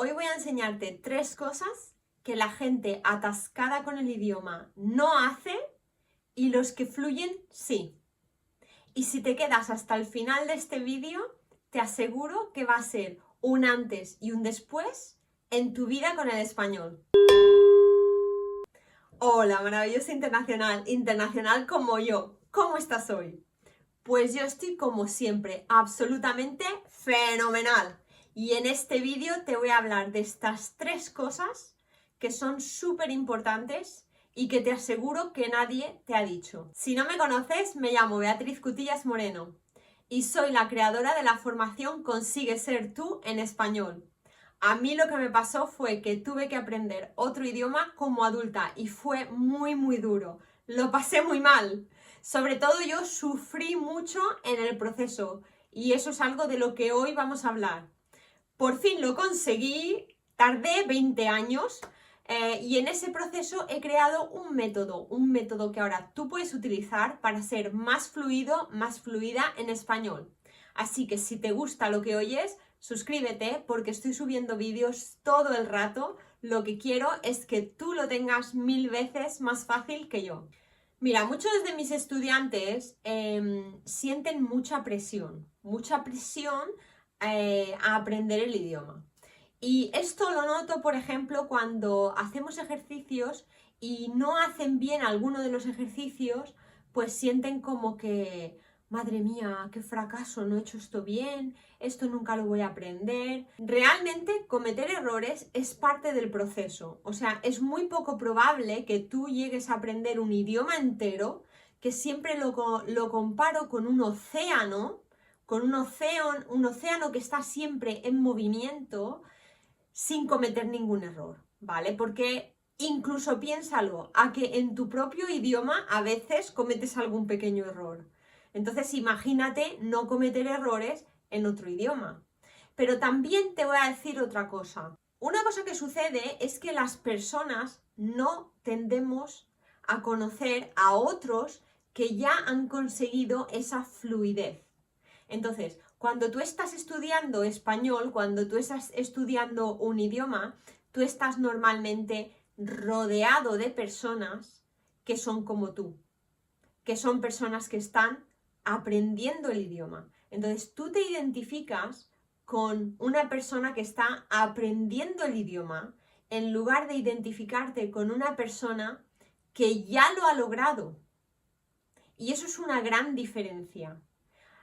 Hoy voy a enseñarte 3 cosas que la gente atascada con el idioma no hace y los que fluyen sí. Y si te quedas hasta el final de este vídeo, te aseguro que va a ser un antes y un después en tu vida con el español. Hola, maravillosa internacional como yo. ¿Cómo estás hoy? Pues yo estoy como siempre, absolutamente fenomenal. Y en este vídeo te voy a hablar de estas 3 cosas que son súper importantes y que te aseguro que nadie te ha dicho. Si no me conoces, me llamo Beatriz Cutillas Moreno y soy la creadora de la formación Consigue Ser Tú en español. A mí lo que me pasó fue que tuve que aprender otro idioma como adulta y fue muy duro. Lo pasé muy mal. Sobre todo yo sufrí mucho en el proceso y eso es algo de lo que hoy vamos a hablar. Por fin lo conseguí, tardé 20 años y en ese proceso he creado un método que ahora tú puedes utilizar para ser más fluido, más fluida en español. Así que si te gusta lo que oyes, suscríbete porque estoy subiendo vídeos todo el rato. Lo que quiero es que tú lo tengas 1000 veces más fácil que yo. Mira, muchos de mis estudiantes sienten mucha presión a aprender el idioma. Y esto lo noto, por ejemplo, cuando hacemos ejercicios y no hacen bien alguno de los ejercicios, pues sienten como que, madre mía, qué fracaso, no he hecho esto bien, esto nunca lo voy a aprender. Realmente cometer errores es parte del proceso. O sea, es muy poco probable que tú llegues a aprender un idioma entero, que siempre lo comparo con un océano que está siempre en movimiento sin cometer ningún error, ¿vale? Porque incluso piénsalo, a que en tu propio idioma a veces cometes algún pequeño error. Entonces imagínate no cometer errores en otro idioma. Pero también te voy a decir otra cosa. Una cosa que sucede es que las personas no tendemos a conocer a otros que ya han conseguido esa fluidez. Entonces, cuando tú estás estudiando español, cuando tú estás estudiando un idioma, tú estás normalmente rodeado de personas que son como tú, que son personas que están aprendiendo el idioma. Entonces, tú te identificas con una persona que está aprendiendo el idioma en lugar de identificarte con una persona que ya lo ha logrado. Y eso es una gran diferencia.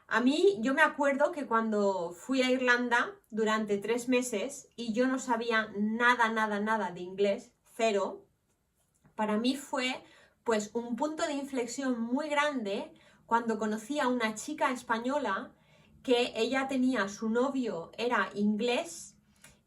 A mí, yo me acuerdo que cuando fui a Irlanda durante 3 meses y yo no sabía nada de inglés, cero, para mí fue pues un punto de inflexión muy grande cuando conocí a una chica española que ella tenía, su novio era inglés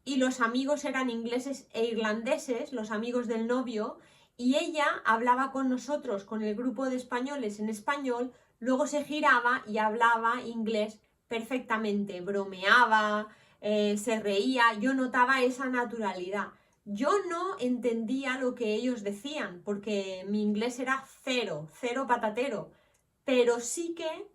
y los amigos eran ingleses e irlandeses, los amigos del novio, y ella hablaba con nosotros, con el grupo de españoles en español. Luego se giraba y hablaba inglés perfectamente, bromeaba, se reía, yo notaba esa naturalidad. Yo no entendía lo que ellos decían, porque mi inglés era cero patatero, pero sí que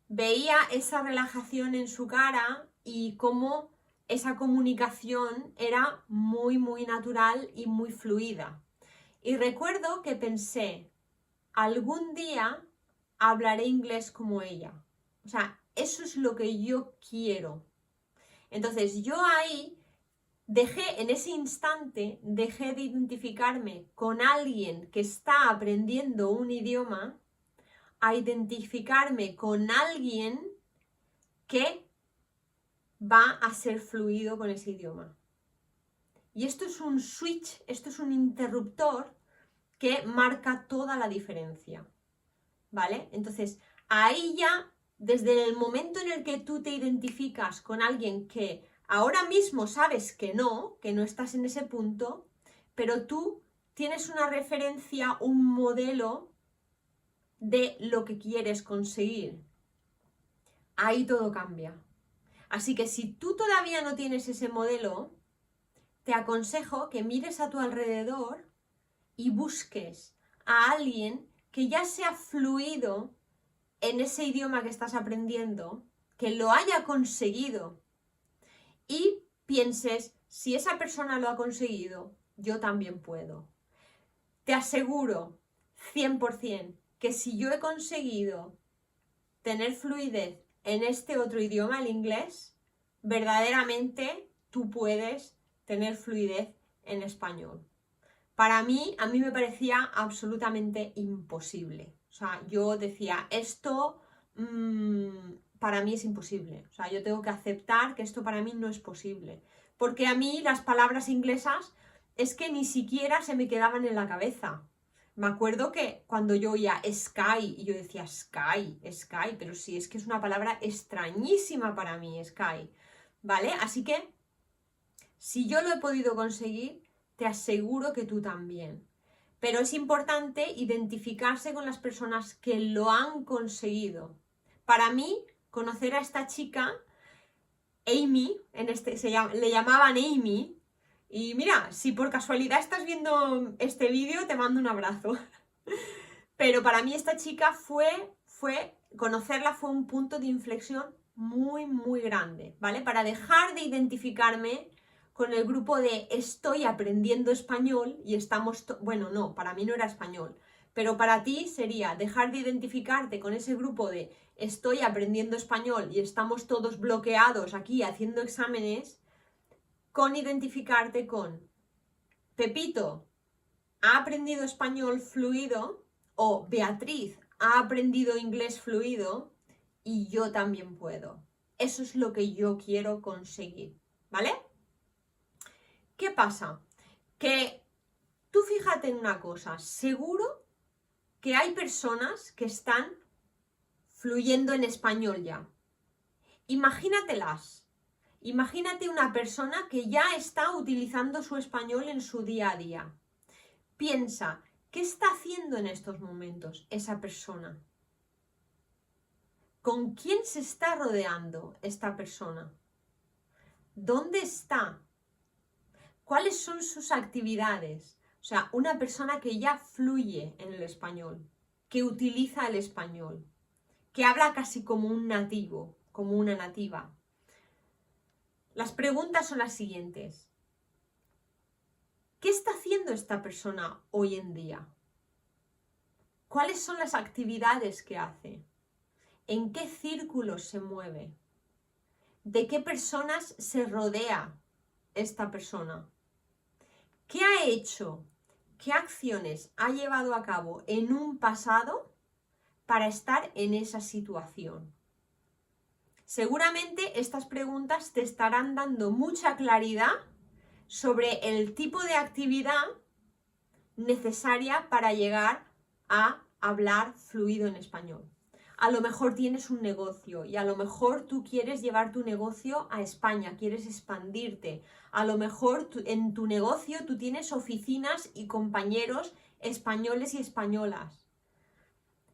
veía esa relajación en su cara y cómo esa comunicación era muy natural y muy fluida. Y recuerdo que pensé, algún día hablaré inglés como ella. O sea, eso es lo que yo quiero. Entonces yo ahí en ese instante, dejé de identificarme con alguien que está aprendiendo un idioma a identificarme con alguien que va a ser fluido con ese idioma. Y esto es un switch, esto es un interruptor que marca toda la diferencia. ¿Vale? Entonces, ahí ya, desde el momento en el que tú te identificas con alguien que ahora mismo sabes que no estás en ese punto, pero tú tienes una referencia, un modelo de lo que quieres conseguir. Ahí todo cambia. Así que si tú todavía no tienes ese modelo, te aconsejo que mires a tu alrededor y busques a alguien que ya sea fluido en ese idioma que estás aprendiendo, que lo haya conseguido y pienses, si esa persona lo ha conseguido, yo también puedo. Te aseguro 100% que si yo he conseguido tener fluidez en este otro idioma, el inglés, verdaderamente tú puedes tener fluidez en español. A mí me parecía absolutamente imposible. O sea, yo decía, esto para mí es imposible. O sea, yo tengo que aceptar que esto para mí no es posible. Porque a mí las palabras inglesas es que ni siquiera se me quedaban en la cabeza. Me acuerdo que cuando yo oía sky, y yo decía sky, pero sí, es que es una palabra extrañísima para mí, sky, ¿vale? Así que, si yo lo he podido conseguir, te aseguro que tú también. Pero es importante identificarse con las personas que lo han conseguido. Para mí, conocer a esta chica, Amy, le llamaban Amy, y mira, si por casualidad estás viendo este vídeo, te mando un abrazo. Pero para mí esta chica conocerla fue un punto de inflexión muy, muy grande, ¿vale? Para dejar de identificarme con el grupo de estoy aprendiendo español y estamos, bueno, no, para mí no era español, pero para ti sería dejar de identificarte con ese grupo de estoy aprendiendo español y estamos todos bloqueados aquí haciendo exámenes, con identificarte con Pepito ha aprendido español fluido o Beatriz ha aprendido inglés fluido y yo también puedo. Eso es lo que yo quiero conseguir, ¿vale? ¿Qué pasa? Que tú fíjate en una cosa, seguro que hay personas que están fluyendo en español ya. Imagínatelas. Imagínate una persona que ya está utilizando su español en su día a día. Piensa, ¿qué está haciendo en estos momentos esa persona? ¿Con quién se está rodeando esta persona? ¿Dónde está? ¿Cuáles son sus actividades? O sea, una persona que ya fluye en el español, que utiliza el español, que habla casi como un nativo, como una nativa. Las preguntas son las siguientes. ¿Qué está haciendo esta persona hoy en día? ¿Cuáles son las actividades que hace? ¿En qué círculos se mueve? ¿De qué personas se rodea esta persona? ¿Qué ha hecho? ¿Qué acciones ha llevado a cabo en un pasado para estar en esa situación? Seguramente estas preguntas te estarán dando mucha claridad sobre el tipo de actividad necesaria para llegar a hablar fluido en español. A lo mejor tienes un negocio y a lo mejor tú quieres llevar tu negocio a España, quieres expandirte. A lo mejor en tu negocio tú tienes oficinas y compañeros españoles y españolas.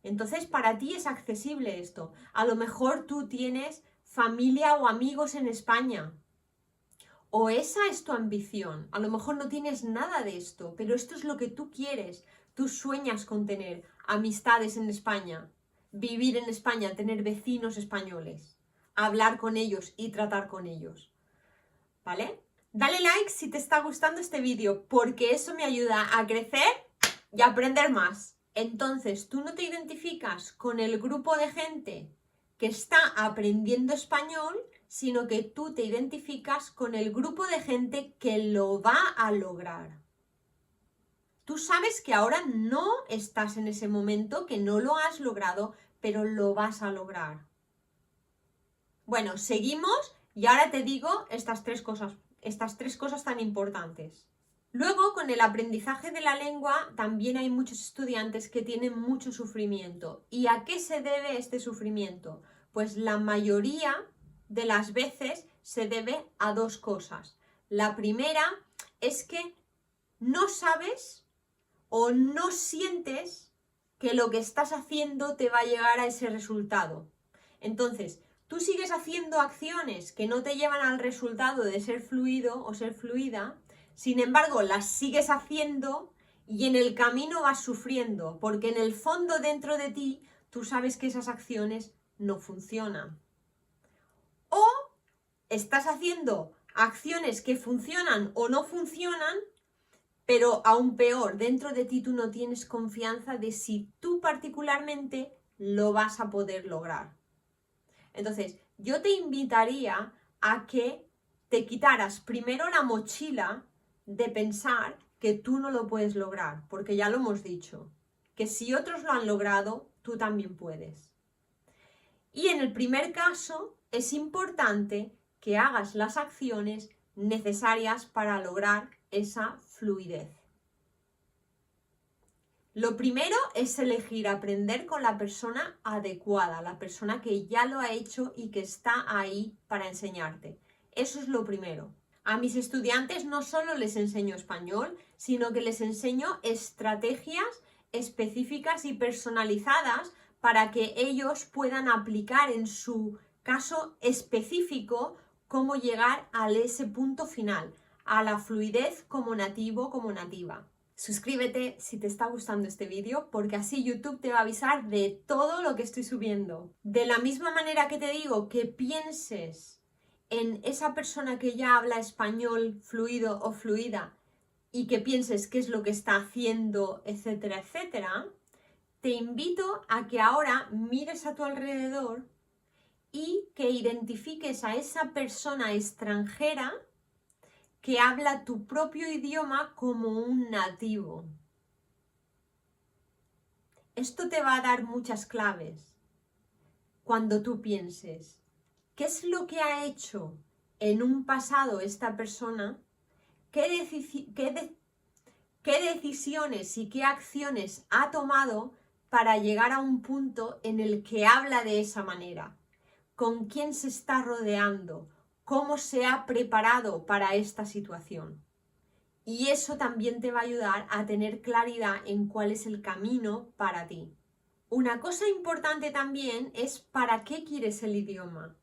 Entonces para ti es accesible esto. A lo mejor tú tienes familia o amigos en España. O esa es tu ambición. A lo mejor no tienes nada de esto, pero esto es lo que tú quieres. Tú sueñas con tener amistades en España, vivir en España, tener vecinos españoles, hablar con ellos y tratar con ellos. ¿Vale? Dale like si te está gustando este vídeo, porque eso me ayuda a crecer y a aprender más. Entonces, tú no te identificas con el grupo de gente que está aprendiendo español, sino que tú te identificas con el grupo de gente que lo va a lograr. Tú sabes que ahora no estás en ese momento, que no lo has logrado, pero lo vas a lograr. Bueno, seguimos y ahora te digo estas tres cosas tan importantes. Luego, con el aprendizaje de la lengua, también hay muchos estudiantes que tienen mucho sufrimiento. ¿Y a qué se debe este sufrimiento? Pues la mayoría de las veces se debe a dos cosas. La primera es que no sabes o no sientes que lo que estás haciendo te va a llegar a ese resultado. Entonces, tú sigues haciendo acciones que no te llevan al resultado de ser fluido o ser fluida, sin embargo, las sigues haciendo y en el camino vas sufriendo, porque en el fondo dentro de ti tú sabes que esas acciones no funcionan. O estás haciendo acciones que funcionan o no funcionan, pero aún peor, dentro de ti tú no tienes confianza de si tú particularmente lo vas a poder lograr. Entonces, yo te invitaría a que te quitaras primero la mochila de pensar que tú no lo puedes lograr, porque ya lo hemos dicho, que si otros lo han logrado, tú también puedes. Y en el primer caso, es importante que hagas las acciones necesarias para lograr esa fluidez. Lo primero es elegir aprender con la persona adecuada, la persona que ya lo ha hecho y que está ahí para enseñarte. Eso es lo primero. A mis estudiantes no solo les enseño español, sino que les enseño estrategias específicas y personalizadas para que ellos puedan aplicar en su caso específico cómo llegar a ese punto final, a la fluidez como nativo, como nativa. Suscríbete si te está gustando este vídeo, porque así YouTube te va a avisar de todo lo que estoy subiendo. De la misma manera que te digo que pienses en esa persona que ya habla español fluido o fluida y que pienses qué es lo que está haciendo, etcétera, etcétera, te invito a que ahora mires a tu alrededor y que identifiques a esa persona extranjera que habla tu propio idioma como un nativo. Esto te va a dar muchas claves cuando tú pienses, ¿qué es lo que ha hecho en un pasado esta persona? ¿Qué decisiones y qué acciones ha tomado para llegar a un punto en el que habla de esa manera? ¿Con quién se está rodeando? ¿Cómo se ha preparado para esta situación? Y eso también te va a ayudar a tener claridad en cuál es el camino para ti. Una cosa importante también es para qué quieres el idioma.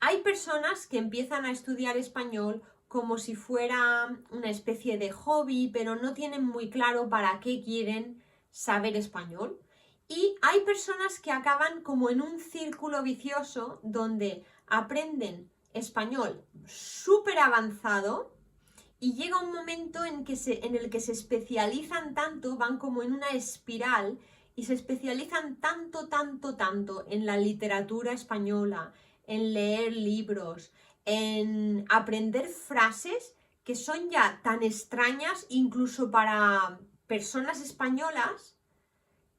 Hay personas que empiezan a estudiar español como si fuera una especie de hobby, pero no tienen muy claro para qué quieren saber español. Y hay personas que acaban como en un círculo vicioso donde aprenden español súper avanzado y llega un momento en el que se especializan tanto, van como en una espiral y se especializan tanto en la literatura española, en leer libros, en aprender frases que son ya tan extrañas incluso para personas españolas,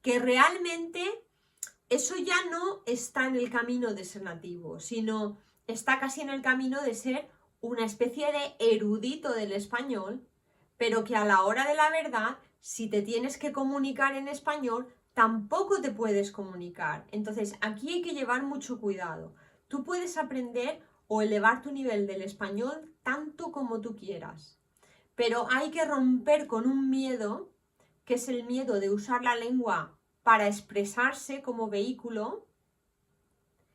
que realmente eso ya no está en el camino de ser nativo, sino está casi en el camino de ser una especie de erudito del español, pero que a la hora de la verdad, si te tienes que comunicar en español, tampoco te puedes comunicar. Entonces, aquí hay que llevar mucho cuidado. Tú puedes aprender o elevar tu nivel del español tanto como tú quieras, pero hay que romper con un miedo, que es el miedo de usar la lengua para expresarse como vehículo,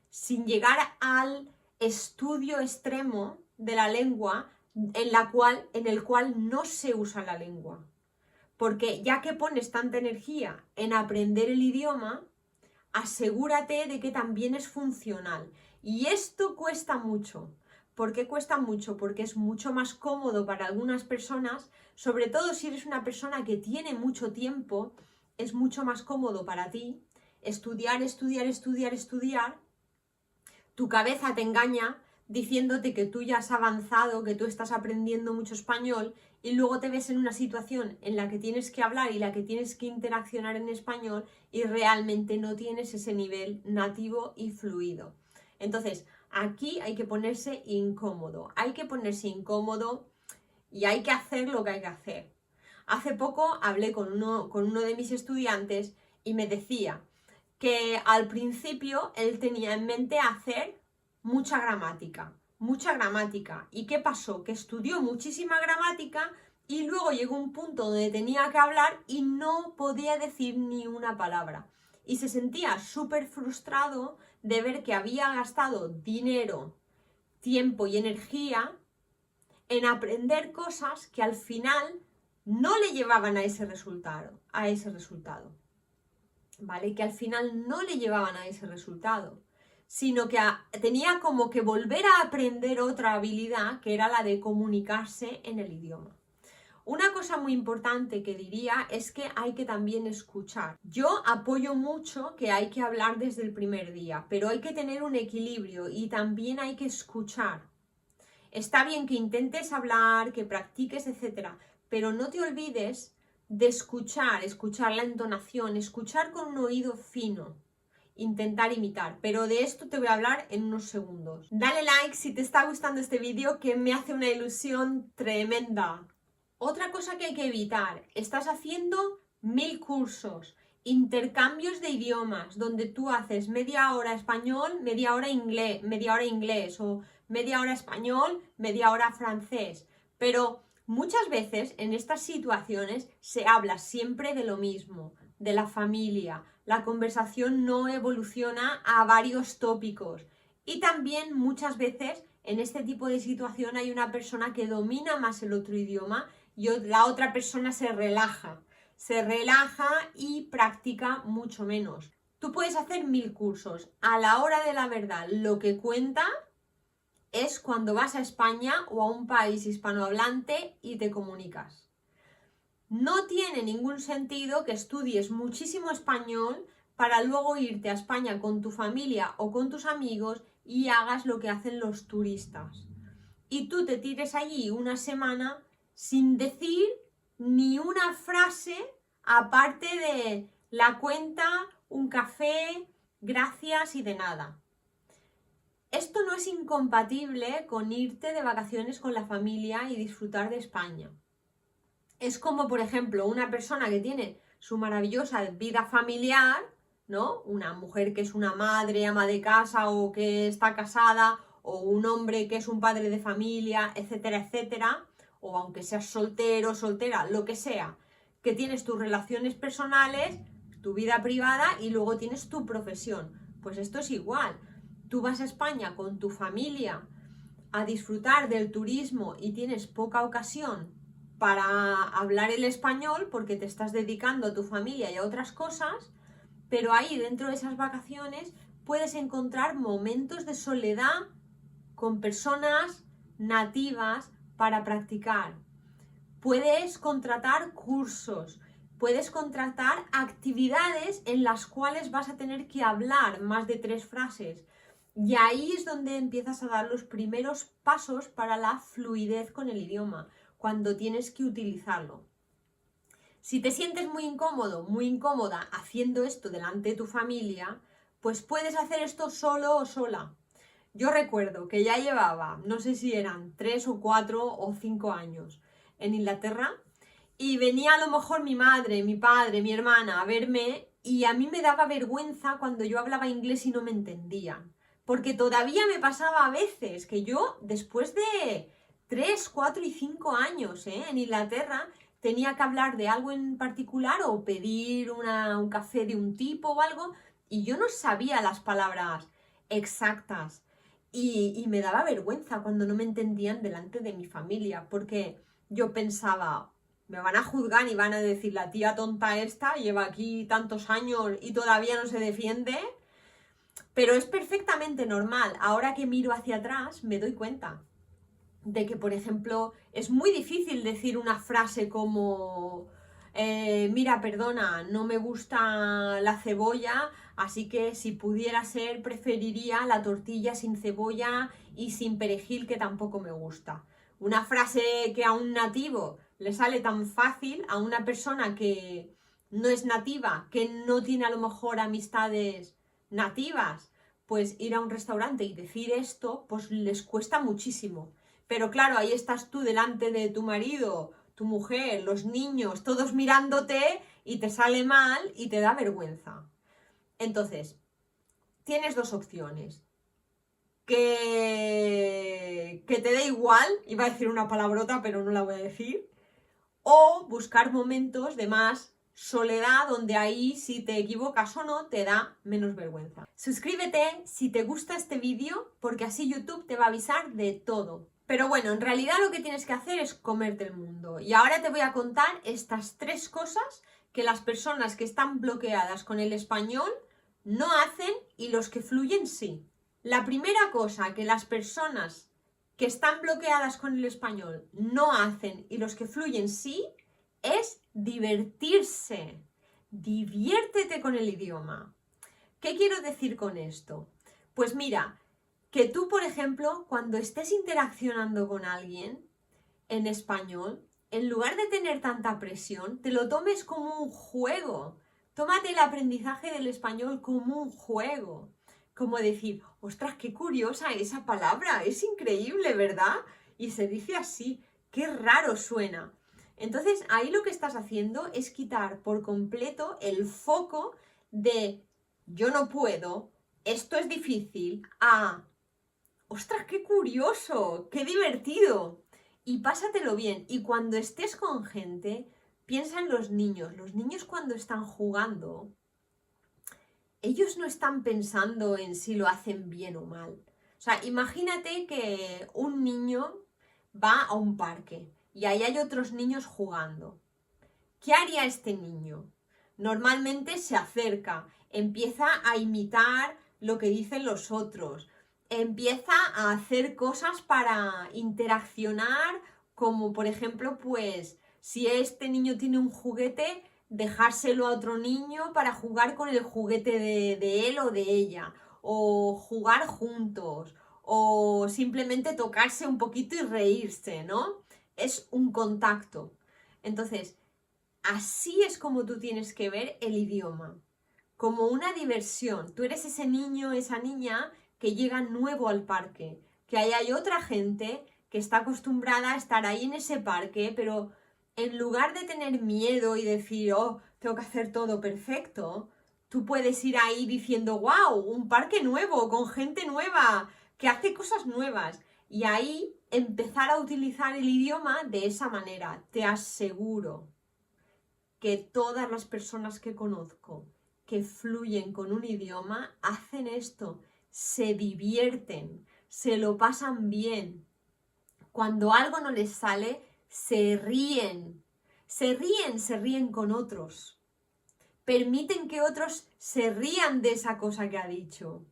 sin llegar al estudio extremo de la lengua en el cual no se usa la lengua. Porque ya que pones tanta energía en aprender el idioma, asegúrate de que también es funcional. Y esto cuesta mucho. ¿Por qué cuesta mucho? Porque es mucho más cómodo para algunas personas, sobre todo si eres una persona que tiene mucho tiempo, es mucho más cómodo para ti estudiar. Tu cabeza te engaña diciéndote que tú ya has avanzado, que tú estás aprendiendo mucho español y luego te ves en una situación en la que tienes que hablar y la que tienes que interaccionar en español y realmente no tienes ese nivel nativo y fluido. Entonces, aquí hay que ponerse incómodo, y hay que hacer lo que hay que hacer. Hace poco hablé con uno de mis estudiantes y me decía que al principio él tenía en mente hacer mucha gramática. ¿Y qué pasó? Que estudió muchísima gramática y luego llegó un punto donde tenía que hablar y no podía decir ni una palabra. Y se sentía súper frustrado de ver que había gastado dinero, tiempo y energía en aprender cosas que al final no le llevaban a ese resultado. ¿Vale? Que al final no le llevaban a ese resultado, sino que tenía como que volver a aprender otra habilidad que era la de comunicarse en el idioma. Una cosa muy importante que diría es que hay que también escuchar. Yo apoyo mucho que hay que hablar desde el primer día, pero hay que tener un equilibrio y también hay que escuchar. Está bien que intentes hablar, que practiques, etcétera, pero no te olvides de escuchar la entonación, escuchar con un oído fino, intentar imitar, pero de esto te voy a hablar en unos segundos. Dale like si te está gustando este vídeo, que me hace una ilusión tremenda. Otra cosa que hay que evitar, estás haciendo 1000 cursos, intercambios de idiomas, donde tú haces media hora español, media hora inglés, o media hora español, media hora francés. Pero muchas veces en estas situaciones se habla siempre de lo mismo, de la familia. La conversación no evoluciona a varios tópicos. Y también muchas veces en este tipo de situación hay una persona que domina más el otro idioma y la otra persona se relaja y practica mucho menos. Tú puedes hacer 1000 cursos. A la hora de la verdad, lo que cuenta es cuando vas a España o a un país hispanohablante y te comunicas. No tiene ningún sentido que estudies muchísimo español para luego irte a España con tu familia o con tus amigos y hagas lo que hacen los turistas. Y tú te tires allí una semana sin decir ni una frase aparte de la cuenta, un café, gracias y de nada. Esto no es incompatible con irte de vacaciones con la familia y disfrutar de España. Es como, por ejemplo, una persona que tiene su maravillosa vida familiar, ¿no? Una mujer que es una madre, ama de casa o que está casada, o un hombre que es un padre de familia, etcétera, etcétera, o aunque seas soltero, soltera, lo que sea, que tienes tus relaciones personales, tu vida privada y luego tienes tu profesión. Pues esto es igual. Tú vas a España con tu familia a disfrutar del turismo y tienes poca ocasión para hablar el español porque te estás dedicando a tu familia y a otras cosas, pero ahí dentro de esas vacaciones puedes encontrar momentos de soledad con personas nativas para practicar. Puedes contratar cursos, puedes contratar actividades en las cuales vas a tener que hablar más de 3 frases. Y ahí es donde empiezas a dar los primeros pasos para la fluidez con el idioma, cuando tienes que utilizarlo. Si te sientes muy incómodo, muy incómoda haciendo esto delante de tu familia, pues puedes hacer esto solo o sola. Yo recuerdo que ya llevaba, no sé si eran 3 o 4 o 5 años en Inglaterra y venía a lo mejor mi madre, mi padre, mi hermana a verme y a mí me daba vergüenza cuando yo hablaba inglés y no me entendían. Porque todavía me pasaba a veces que yo, después de 3, 4 y 5 años en Inglaterra, tenía que hablar de algo en particular o pedir un café de un tipo o algo y yo no sabía las palabras exactas y me daba vergüenza cuando no me entendían delante de mi familia porque yo pensaba, me van a juzgar y van a decir, la tía tonta esta lleva aquí tantos años y todavía no se defiende. Pero es perfectamente normal. Ahora que miro hacia atrás me doy cuenta de que, por ejemplo, es muy difícil decir una frase como mira, perdona, no me gusta la cebolla, así que si pudiera ser preferiría la tortilla sin cebolla y sin perejil, que tampoco me gusta. Una frase que a un nativo le sale tan fácil, a una persona que no es nativa, que no tiene a lo mejor amistades nativas, pues ir a un restaurante y decir esto, pues les cuesta muchísimo. Pero claro, ahí estás tú delante de tu marido, tu mujer, los niños, todos mirándote y te sale mal y te da vergüenza. Entonces, tienes 2 opciones. Que te dé igual, iba a decir una palabrota pero no la voy a decir, o buscar momentos de más soledad donde ahí si te equivocas o no te da menos vergüenza. Suscríbete si te gusta este vídeo porque así YouTube te va a avisar de todo. Pero bueno, en realidad lo que tienes que hacer es comerte el mundo. Y ahora te voy a contar estas 3 cosas que las personas que están bloqueadas con el español no hacen y los que fluyen sí. La primera cosa que las personas que están bloqueadas con el español no hacen y los que fluyen sí, es divertirse. Diviértete con el idioma. ¿Qué quiero decir con esto? Pues mira, que tú, por ejemplo, cuando estés interaccionando con alguien en español, en lugar de tener tanta presión, te lo tomes como un juego. Tómate el aprendizaje del español como un juego. Como decir, ostras, qué curiosa esa palabra, es increíble, ¿verdad? Y se dice así, qué raro suena. Entonces, ahí lo que estás haciendo es quitar por completo el foco de yo no puedo, esto es difícil, a ostras, qué curioso, qué divertido. Y pásatelo bien. Y cuando estés con gente, piensa en los niños. Los niños cuando están jugando, ellos no están pensando en si lo hacen bien o mal. O sea, imagínate que un niño va a un parque y ahí hay otros niños jugando. ¿Qué haría este niño? Normalmente se acerca, empieza a imitar lo que dicen los otros, empieza a hacer cosas para interaccionar, como por ejemplo, pues si este niño tiene un juguete, dejárselo a otro niño para jugar con el juguete de él o de ella, o jugar juntos, o simplemente tocarse un poquito y reírse, ¿no? Es un contacto. Entonces, así es como tú tienes que ver el idioma, como una diversión. Tú eres ese niño, esa niña que llega nuevo al parque, que ahí hay otra gente que está acostumbrada a estar ahí en ese parque, pero en lugar de tener miedo y decir, oh, tengo que hacer todo perfecto, tú puedes ir ahí diciendo, wow, un parque nuevo, con gente nueva, que hace cosas nuevas. Y ahí empezar a utilizar el idioma de esa manera, te aseguro que todas las personas que conozco que fluyen con un idioma hacen esto, se divierten, se lo pasan bien. Cuando algo no les sale, se ríen con otros. Permiten que otros se rían de esa cosa que ha dicho.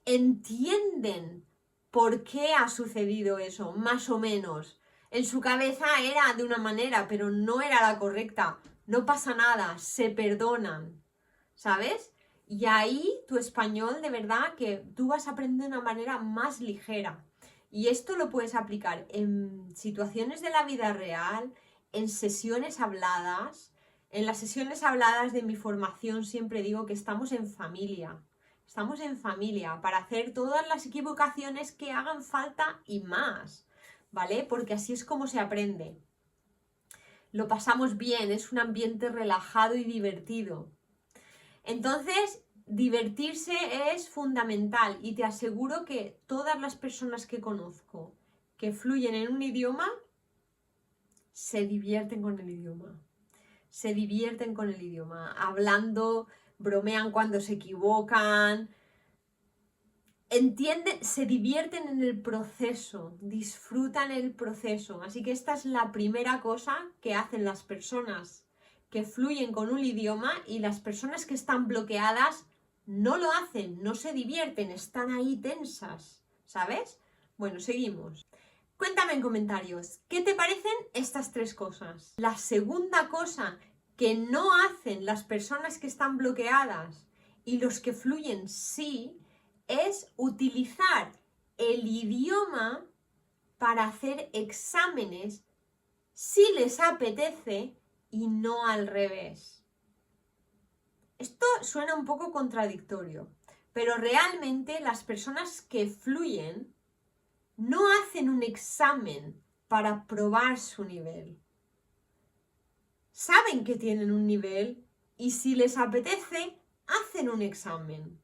Entienden por qué ha sucedido eso, más o menos. En su cabeza era de una manera, pero no era la correcta. No pasa nada, se perdonan, ¿sabes? Y ahí tu español, de verdad, que tú vas a aprender de una manera más ligera. Y esto lo puedes aplicar en situaciones de la vida real, en sesiones habladas. En las sesiones habladas de mi formación siempre digo que estamos en familia. Estamos en familia para hacer todas las equivocaciones que hagan falta y más, ¿vale? Porque así es como se aprende. Lo pasamos bien, es un ambiente relajado y divertido. Entonces, divertirse es fundamental y te aseguro que todas las personas que conozco que fluyen en un idioma se divierten con el idioma. Se divierten con el idioma, hablando, bromean cuando se equivocan, entienden, se divierten en el proceso, disfrutan el proceso. Así que esta es la primera cosa que hacen las personas que fluyen con un idioma y las personas que están bloqueadas no lo hacen, no se divierten, están ahí tensas, ¿sabes? Bueno, seguimos. Cuéntame en comentarios, ¿qué te parecen estas tres cosas? La segunda cosa que no hacen las personas que están bloqueadas y los que fluyen sí, es utilizar el idioma para hacer exámenes si les apetece y no al revés. Esto suena un poco contradictorio, pero realmente las personas que fluyen no hacen un examen para probar su nivel. Saben que tienen un nivel y si les apetece, hacen un examen.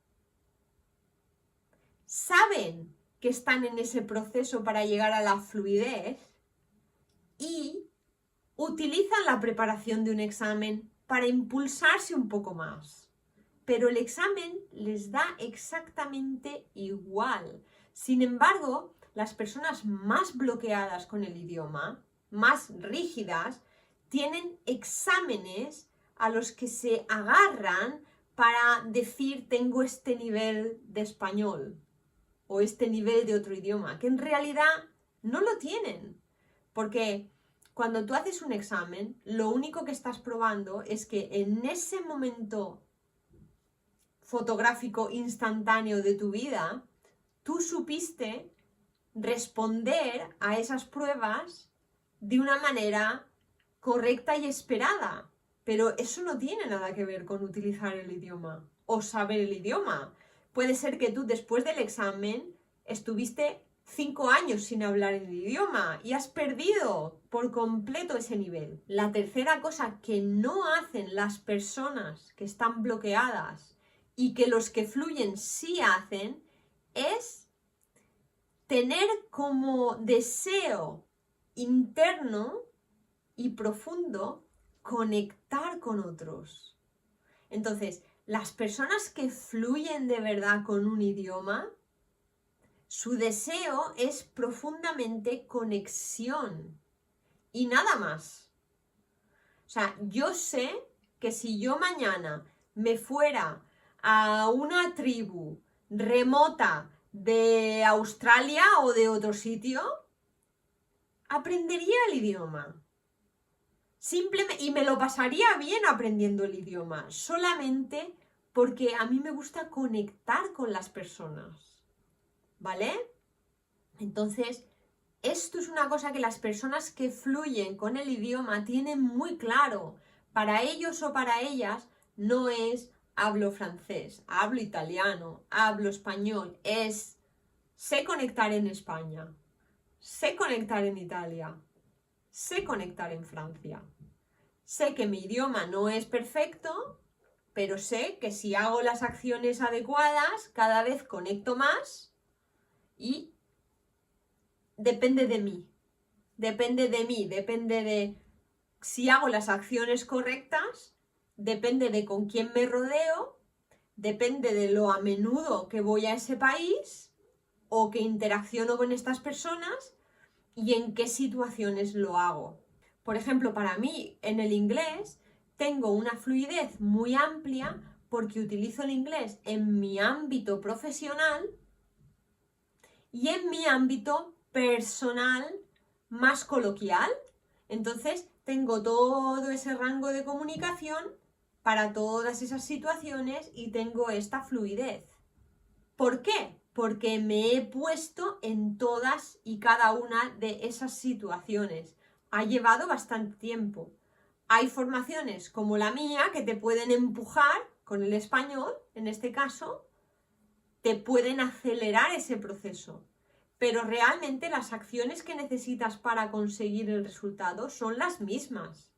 Saben que están en ese proceso para llegar a la fluidez y utilizan la preparación de un examen para impulsarse un poco más. Pero el examen les da exactamente igual. Sin embargo, las personas más bloqueadas con el idioma, más rígidas, tienen exámenes a los que se agarran para decir tengo este nivel de español. o este nivel de otro idioma, que en realidad no lo tienen. Porque cuando tú haces un examen, lo único que estás probando es que en ese momento fotográfico instantáneo de tu vida, tú supiste responder a esas pruebas de una manera correcta y esperada. Pero eso no tiene nada que ver con utilizar el idioma o saber el idioma. Puede ser que tú después del examen estuviste 5 años sin hablar el idioma y has perdido por completo ese nivel. La tercera cosa que no hacen las personas que están bloqueadas y que los que fluyen sí hacen es tener como deseo interno y profundo conectar con otros. Entonces, las personas que fluyen de verdad con un idioma, su deseo es profundamente conexión y nada más. O sea, yo sé que si yo mañana me fuera a una tribu remota de Australia o de otro sitio, aprendería el idioma. Simplemente, y me lo pasaría bien aprendiendo el idioma, solamente porque a mí me gusta conectar con las personas, ¿vale? Entonces, esto es una cosa que las personas que fluyen con el idioma tienen muy claro. Para ellos o para ellas no es hablo francés, hablo italiano, hablo español, es sé conectar en España, sé conectar en Italia, sé conectar en Francia. Sé que mi idioma no es perfecto, pero sé que si hago las acciones adecuadas, cada vez conecto más y depende de mí. Depende de mí, depende de si hago las acciones correctas, depende de con quién me rodeo, depende de lo a menudo que voy a ese país o que interacciono con estas personas y en qué situaciones lo hago. Por ejemplo, para mí en el inglés tengo una fluidez muy amplia porque utilizo el inglés en mi ámbito profesional y en mi ámbito personal más coloquial. Entonces tengo todo ese rango de comunicación para todas esas situaciones y tengo esta fluidez. ¿Por qué? Porque me he puesto en todas y cada una de esas situaciones. Ha llevado bastante tiempo. Hay formaciones como la mía que te pueden empujar con el español, en este caso, te pueden acelerar ese proceso. Pero realmente las acciones que necesitas para conseguir el resultado son las mismas.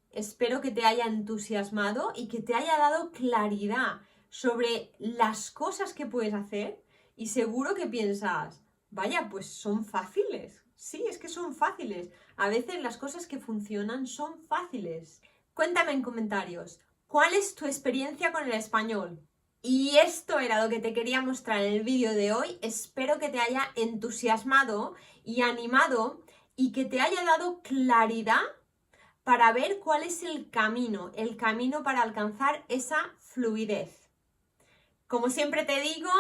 Espero que te haya entusiasmado y que te haya dado claridad sobre las cosas que puedes hacer y seguro que piensas, vaya, pues son fáciles. Sí, es que son fáciles. A veces las cosas que funcionan son fáciles. Cuéntame en comentarios, ¿cuál es tu experiencia con el español? Y esto era lo que te quería mostrar en el vídeo de hoy. Espero que te haya entusiasmado y animado y que te haya dado claridad para ver cuál es el camino para alcanzar esa fluidez. Como siempre te digo,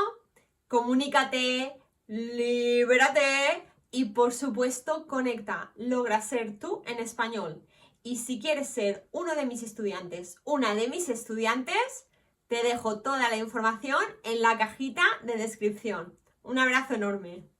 comunícate, libérate y por supuesto conecta, logra ser tú en español. Y si quieres ser uno de mis estudiantes, una de mis estudiantes, te dejo toda la información en la cajita de descripción. Un abrazo enorme.